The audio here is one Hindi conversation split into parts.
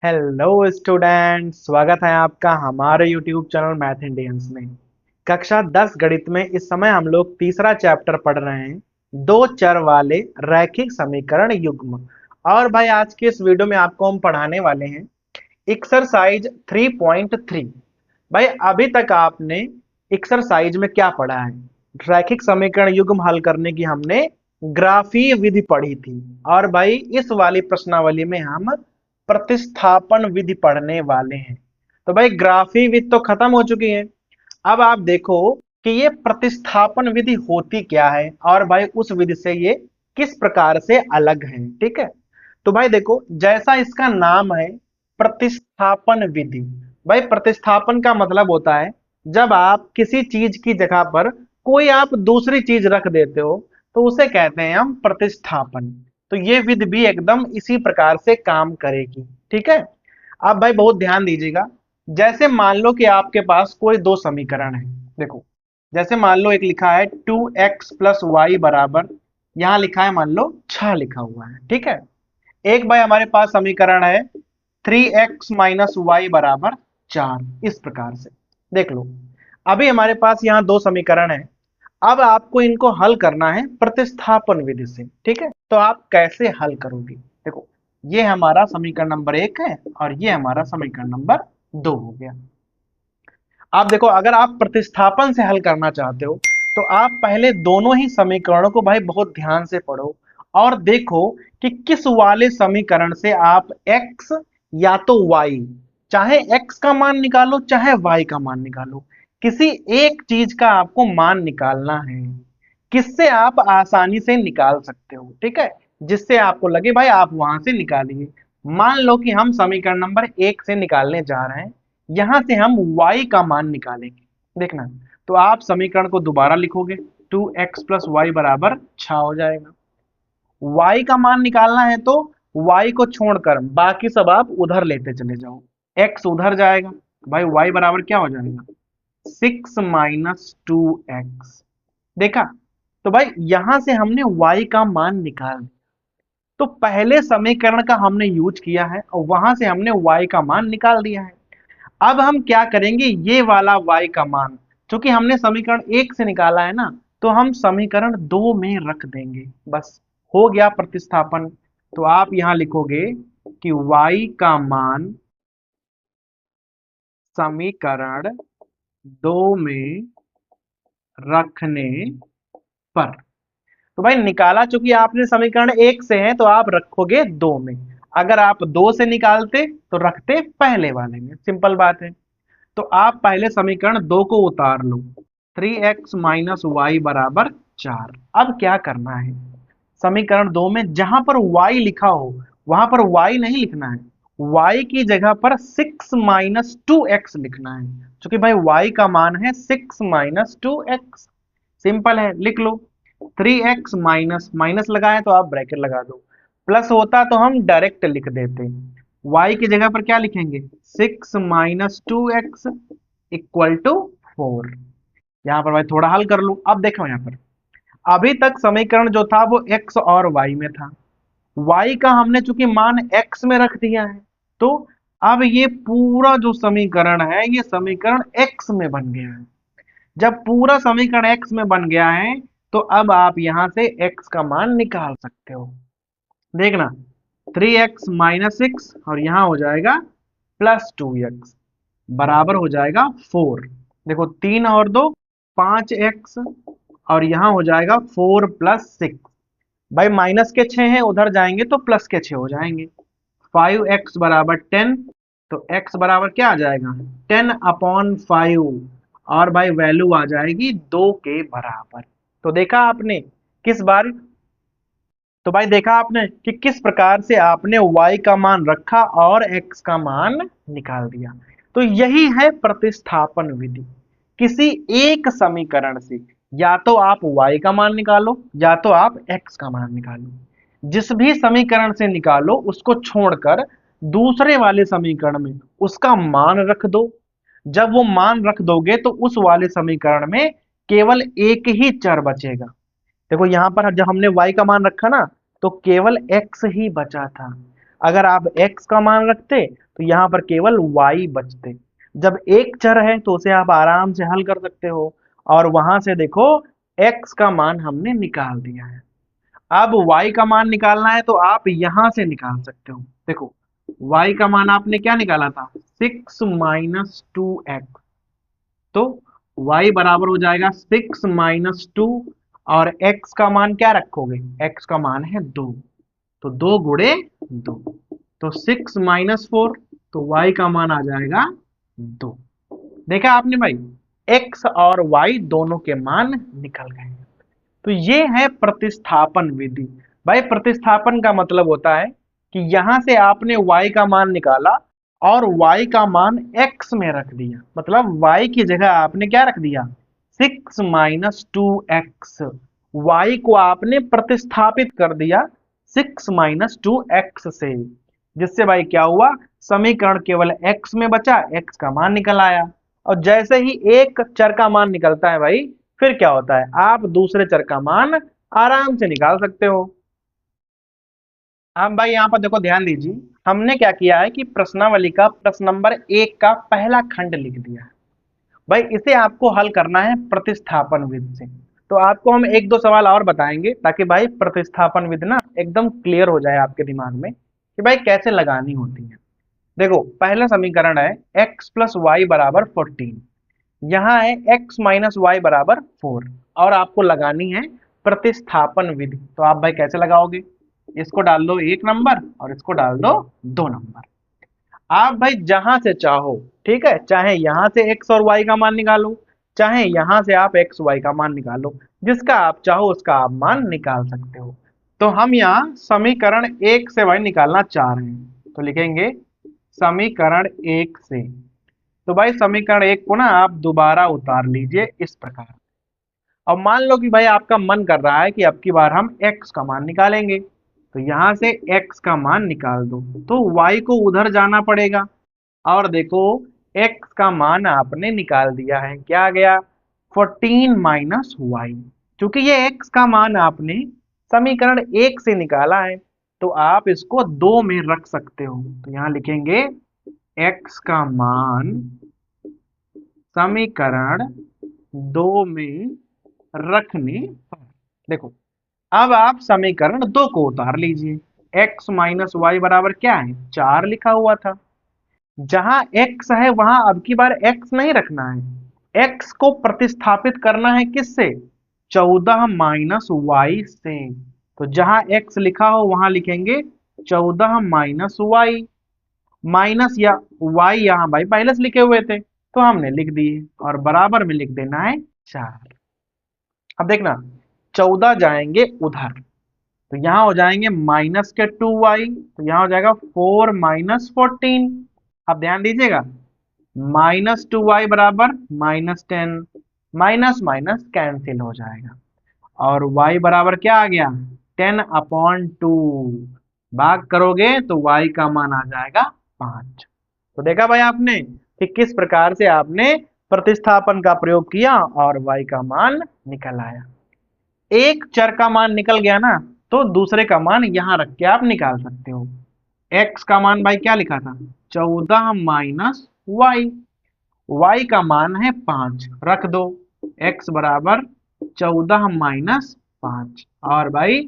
हेलो स्टूडेंट, स्वागत है आपका हमारे यूट्यूब चैनल मैथ इंडियंस में। कक्षा 10 गणित में इस समय हम लोग तीसरा चैप्टर पढ़ रहे हैं, दो चर वाले रैखिक समीकरण युग्म। और भाई आज के इस वीडियो में आपको हम पढ़ाने वाले हैं एक्सरसाइज 3.3। भाई अभी तक आपने एक्सरसाइज में क्या पढ़ा है? रैखिक समीकरण युग्म हल करने की हमने ग्राफीय विधि पढ़ी थी। और भाई इस वाली प्रश्नावली में हम प्रतिस्थापन विधि पढ़ने वाले हैं। तो भाई ग्राफीय विधि तो खत्म हो चुकी है। अब आप देखो कि ये प्रतिस्थापन विधि होती क्या है और भाई उस विधि से ये किस प्रकार से अलग है। ठीक है, तो भाई देखो जैसा इसका नाम है प्रतिस्थापन विधि। भाई प्रतिस्थापन का मतलब होता है जब आप किसी चीज की जगह पर कोई आप दूसरी चीज रख देते हो तो उसे कहते हैं हम प्रतिस्थापन। तो ये विधि भी एकदम इसी प्रकार से काम करेगी। ठीक है, आप भाई बहुत ध्यान दीजिएगा। जैसे मान लो कि आपके पास कोई दो समीकरण है। देखो जैसे मान लो एक लिखा है 2x प्लस वाई बराबर, यहां लिखा है मान लो 6 लिखा हुआ है। ठीक है, एक भाई हमारे पास समीकरण है 3x माइनस वाई बराबर 4। इस प्रकार से देख लो, अभी हमारे पास यहाँ दो समीकरण है। अब आपको इनको हल करना है प्रतिस्थापन विधि से। ठीक है, तो आप कैसे हल करोगे? देखो ये हमारा समीकरण नंबर 1 है और ये हमारा समीकरण नंबर 2 हो गया। आप देखो अगर आप प्रतिस्थापन से हल करना चाहते हो तो आप पहले दोनों ही समीकरणों को भाई बहुत ध्यान से पढ़ो और देखो कि किस वाले समीकरण से आप x या तो y, चाहे x का मान निकालो चाहे y का मान निकालो, किसी एक चीज का आपको मान निकालना है। किससे आप आसानी से निकाल सकते हो। ठीक है, जिससे आपको लगे भाई आप वहां से निकालिए। मान लो कि हम समीकरण नंबर 1 से निकालने जा रहे हैं, यहां से हम y का मान निकालेंगे। देखना, तो आप समीकरण को दोबारा लिखोगे, 2x प्लस वाई बराबर 6 हो जाएगा। y का मान निकालना है तो y को छोड़कर बाकी सब आप उधर लेते चले जाओ, x उधर जाएगा, भाई y बराबर क्या हो जाएगा? 6 माइनस 2x। देखा, तो भाई यहां से हमने y का मान निकाल दिया। तो पहले समीकरण का हमने यूज किया है और वहां से हमने y का मान निकाल दिया है। अब हम क्या करेंगे, ये वाला y का मान चूंकि हमने समीकरण 1 से निकाला है ना, तो हम समीकरण 2 में रख देंगे। बस हो गया प्रतिस्थापन। तो आप यहां लिखोगे कि y का मान समीकरण 2 में रखने पर, तो भाई निकाला चूंकि आपने समीकरण 1 से है तो आप रखोगे 2 में। अगर आप 2 से निकालते तो रखते पहले वाले में। सिंपल बात है। तो आप पहले समीकरण 2 को उतार लो, 3x माइनस वाई बराबर 4। अब क्या करना है, समीकरण 2 में जहां पर y लिखा हो वहां पर y नहीं लिखना है, y की जगह पर 6 माइनस 2x लिखना है। क्योंकि भाई y का मान है 6 माइनस 2x। सिंपल है, लिख लो। 3x माइनस माइनस लगाए तो आप ब्रैकेट लगा दो, प्लस होता तो हम डायरेक्ट लिख देते। y की जगह पर क्या लिखेंगे? 6 माइनस 2x इक्वल टू 4। यहाँ पर भाई थोड़ा हल कर लो। अब देखो यहाँ पर अभी तक समीकरण जो था वो x और y में था। y का हमने चूंकि मान x में रख दिया है, तो अब ये पूरा जो समीकरण है ये समीकरण x में बन गया है। जब पूरा समीकरण x में बन गया है तो अब आप यहां से x का मान निकाल सकते हो। देखना, 3x माइनस 6 और यहां हो जाएगा प्लस 2x बराबर हो जाएगा 4। देखो 3 और 2 5x और यहां हो जाएगा 4 प्लस 6। भाई माइनस के 6 हैं, उधर जाएंगे तो प्लस के 6 हो जाएंगे। 5x बराबर 10, तो x बराबर क्या आ जाएगा? 10 अपॉन 5। और भाई वैल्यू आ जाएगी 2 के बराबर। तो देखा आपने किस बार, तो भाई देखा आपने कि किस प्रकार से आपने y का मान रखा और x का मान निकाल दिया। तो यही है प्रतिस्थापन विधि। किसी एक समीकरण से या तो आप y का मान निकालो या तो आप x का मान निकालो। जिस भी समीकरण से निकालो उसको छोड़कर दूसरे वाले समीकरण में उसका मान रख दो। जब वो मान रख दोगे तो उस वाले समीकरण में केवल एक ही चर बचेगा। देखो यहां पर जब हमने y का मान रखा ना तो केवल x ही बचा था। अगर आप x का मान रखते तो यहाँ पर केवल y बचते। जब एक चर है तो उसे आप आराम से हल कर सकते हो, और वहां से देखो x का मान हमने निकाल दिया है। अब y का मान निकालना है तो आप यहां से निकाल सकते हो। देखो y का मान आपने क्या निकाला था, 6 माइनस 2x। तो y बराबर हो जाएगा 6 माइनस 2, और x का मान क्या रखोगे, x का मान है 2, तो 2 गुणे 2, तो 6 माइनस 4, तो y का मान आ जाएगा 2। देखा आपने भाई, x और y दोनों के मान निकल गए। तो ये है प्रतिस्थापन विधि। भाई प्रतिस्थापन का मतलब होता है कि यहां से आपने y का मान निकाला और y का मान x में रख दिया, मतलब y की जगह आपने क्या रख दिया, 6 माइनस 2x। y को आपने प्रतिस्थापित कर दिया 6 माइनस 2x से, जिससे भाई क्या हुआ, समीकरण केवल x में बचा, x का मान निकल आया। और जैसे ही एक चर का मान निकलता है भाई, फिर क्या होता है, आप दूसरे चर का मान आराम से निकाल सकते हो। अब भाई यहाँ पर देखो ध्यान दीजिए, हमने क्या किया है कि प्रश्नावली का प्रश्न नंबर 1 का पहला खंड लिख दिया है। भाई इसे आपको हल करना है प्रतिस्थापन विधि से। तो आपको हम एक दो सवाल और बताएंगे ताकि भाई प्रतिस्थापन विधि ना एकदम क्लियर हो जाए आपके दिमाग में कि भाई कैसे लगानी होती है। देखो पहला समीकरण है x प्लस वाई बराबर 14, यहाँ है x माइनस वाई बराबर 4, और आपको लगानी है प्रतिस्थापन विधि। तो आप भाई कैसे लगाओगे, इसको डाल दो 1 नंबर और इसको डाल दो 2 नंबर। आप भाई जहां से चाहो, ठीक है, चाहे यहां से x और y का मान निकालो, चाहे यहां से आप x y का मान निकालो, जिसका आप चाहो उसका आप मान निकाल सकते हो। तो हम यहाँ समीकरण 1 से भाई निकालना चाह रहे हैं, तो लिखेंगे समीकरण 1 से। तो भाई समीकरण 1 को ना आप दोबारा उतार लीजिए इस प्रकार। अब मान लो कि भाई आपका मन कर रहा है कि अब की बार हम x का मान निकालेंगे, तो यहां से x का मान निकाल दो, तो y को उधर जाना पड़ेगा। और देखो x का मान आपने निकाल दिया है, क्या आ गया, 14 माइनस वाई। चूंकि ये x का मान आपने समीकरण 1 से निकाला है, तो आप इसको 2 में रख सकते हो। तो यहाँ लिखेंगे x का मान समीकरण 2 में रखने पर। देखो अब आप समीकरण 2 को उतार लीजिए। x माइनस वाई बराबर क्या है, 4 लिखा हुआ था। जहां x है वहां अब की बार x नहीं रखना है, x को प्रतिस्थापित करना है किससे, 14 माइनस वाई से। तो जहां x लिखा हो वहां लिखेंगे 14 माइनस वाई। माइनस या y यहाँ भाई पहले से लिखे हुए थे तो हमने लिख दिए, और बराबर में लिख देना है 4। अब देखना 14 जाएंगे उधर, तो यहाँ हो जाएंगे माइनस के 2y, तो यहाँ हो जाएगा 4 माइनस 14। अब ध्यान दीजिएगा, माइनस 2y बराबर माइनस 10, माइनस माइनस कैंसिल हो जाएगा, और y बराबर क्या आ गया, 10/2। भाग करोगे तो y का मान आ जाएगा 5। तो देखा भाई आपने कि किस प्रकार से आपने प्रतिस्थापन का प्रयोग किया और y का मान निकल आया। एक चर का मान निकल गया ना, तो दूसरे का मान यहां रख के आप निकाल सकते हो। x का मान भाई क्या लिखा था, 14 माइनस वाई, y का मान है 5, रख दो, x बराबर 14 माइनस 5, और भाई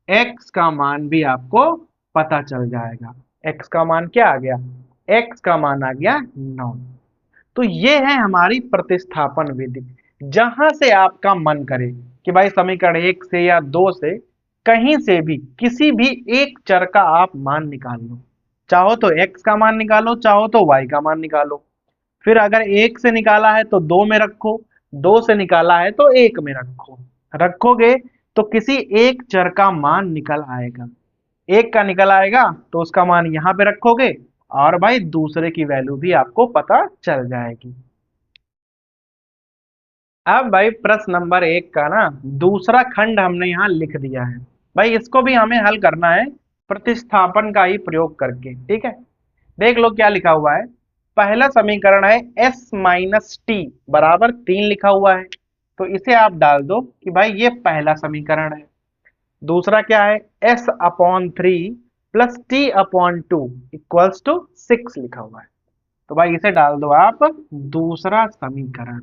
x का मान भी आपको पता चल जाएगा। x का मान क्या आ गया, x का मान आ गया 9। तो ये है हमारी प्रतिस्थापन विधि। जहां से आपका मन करे कि भाई समीकरण 1 से या 2 से, कहीं से भी किसी भी एक चर का आप मान निकाल लो, चाहो तो x का मान निकालो, चाहो तो y का मान निकालो। फिर अगर 1 से निकाला है तो 2 में रखो, 2 से निकाला है तो 1 में रखो। रखोगे तो किसी एक चर का मान निकल आएगा, एक का निकल आएगा तो उसका मान यहाँ पे रखोगे, और भाई दूसरे की वैल्यू भी आपको पता चल जाएगी। अब भाई प्रश्न नंबर 1 का ना दूसरा खंड हमने यहाँ लिख दिया है। भाई इसको भी हमें हल करना है प्रतिस्थापन का ही प्रयोग करके, ठीक है। देख लो क्या लिखा हुआ है। पहला समीकरण है s माइनस टी बराबर 3 लिखा हुआ है, तो इसे आप डाल दो कि भाई ये पहला समीकरण है। दूसरा क्या है, s upon 3 plus T upon 2 equals to 6 लिखा हुआ है। तो भाई इसे डाल दो आप दूसरा समीकरण।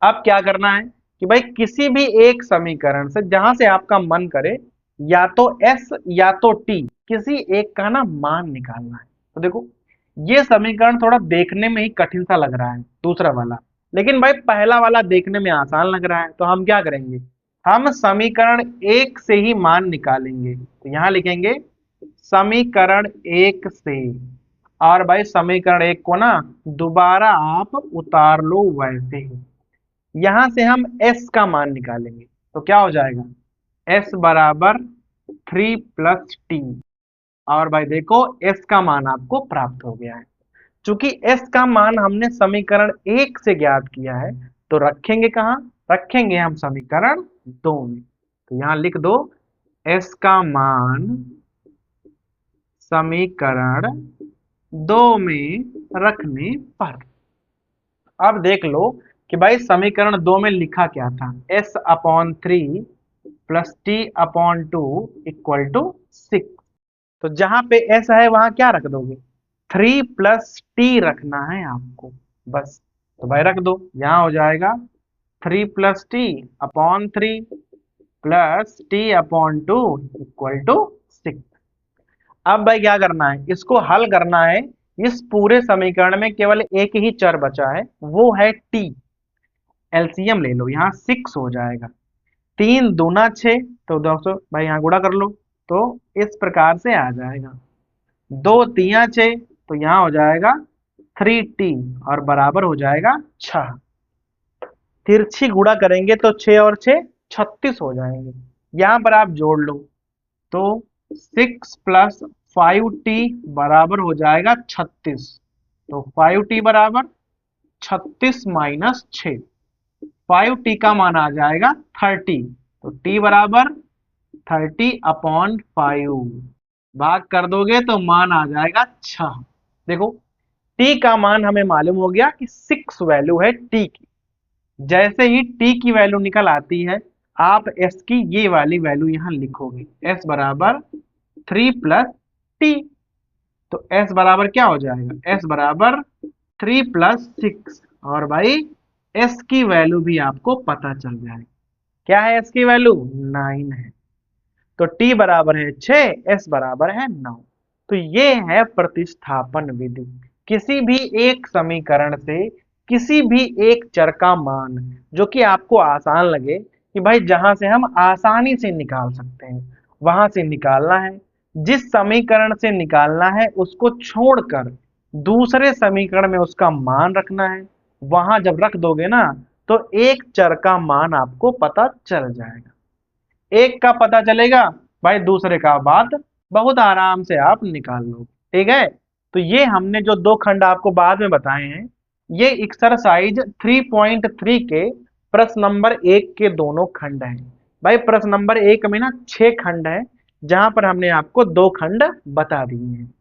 अब क्या करना है कि भाई किसी भी एक समीकरण से जहां से आपका मन करे, या तो s या तो t, किसी एक का ना मान निकालना है। तो देखो ये समीकरण थोड़ा देखने में ही कठिन सा लग रहा है दूसरा वाला, लेकिन भाई पहला वाला देखने में आसान लग रहा है। तो हम क्या करेंगे, हम समीकरण एक से ही मान निकालेंगे। तो यहां लिखेंगे समीकरण एक से, और भाई समीकरण एक को ना दोबारा आप उतार लो वैसे ही। यहां से हम s का मान निकालेंगे। तो क्या हो जाएगा, s बराबर 3 + t। और भाई देखो s का मान आपको प्राप्त हो गया है। चूंकि s का मान हमने समीकरण एक से ज्ञात किया है, तो रखेंगे कहाँ, रखेंगे हम समीकरण दो में। तो यहां लिख दो s का मान समीकरण दो में रखने पर। अब देख लो कि भाई समीकरण दो में लिखा क्या था, s/3 plus t/2 equal to 6। तो जहां पे s है वहां क्या रख दोगे, 3 + t रखना है आपको बस। तो भाई रख दो, यहां हो जाएगा 3 + t/3 plus t/2 equal to 6। अब भाई क्या करना है, इसको हल करना है। इस पूरे समीकरण में केवल एक ही चर बचा है, वो है t। एलसीएम ले लो, यहाँ 6 हो जाएगा। 3 दूना 6, तो दोस्तों भाई यहाँ गुणा कर लो, तो इस प्रकार से आ जाएगा। 2 तिया 6, तो यहाँ हो जाएगा 3t और बराबर हो जाएगा 6। तिरछी गुणा करेंगे तो 6 और 6 36 हो जाएंगे। यहाँ पर आप जोड़ लो, तो 6 + 5t बराबर हो जाएगा 36। तो 5t बराबर 36 - 6, 5t का मान आ जाएगा 30। तो t बराबर 30/5 भाग कर दोगे तो मान आ जाएगा 6। देखो t का मान हमें मालूम हो गया कि 6 वैल्यू है t की। जैसे ही t की वैल्यू निकल आती है, आप s की ये वाली वैल्यू यहां लिखोगे, s बराबर 3 + t। तो s बराबर क्या हो जाएगा, s बराबर 3 + 6। और भाई s की वैल्यू भी आपको पता चल जाएगी। क्या है s की वैल्यू, 9 है। तो t बराबर है 6, s बराबर है 9। तो ये है प्रतिस्थापन विधि। किसी भी एक समीकरण से किसी भी एक चर का मान जो कि आपको आसान लगे, कि भाई जहां से हम आसानी से निकाल सकते हैं, वहां से निकालना है। जिस समीकरण से निकालना है उसको छोड़कर दूसरे समीकरण में उसका मान रखना है। वहां जब रख दोगे ना, तो एक चर का मान आपको पता चल जाएगा। एक का पता चलेगा, भाई दूसरे का बात बहुत आराम से आप निकाल लो। ठीक है, तो ये हमने जो दो खंड आपको बाद में बताए हैं, ये एक्सरसाइज 3.3 के प्रश्न नंबर 1 के दोनों खंड हैं। भाई प्रश्न नंबर 1 में ना 6 खंड है, जहां पर हमने आपको 2 खंड बता दिए हैं।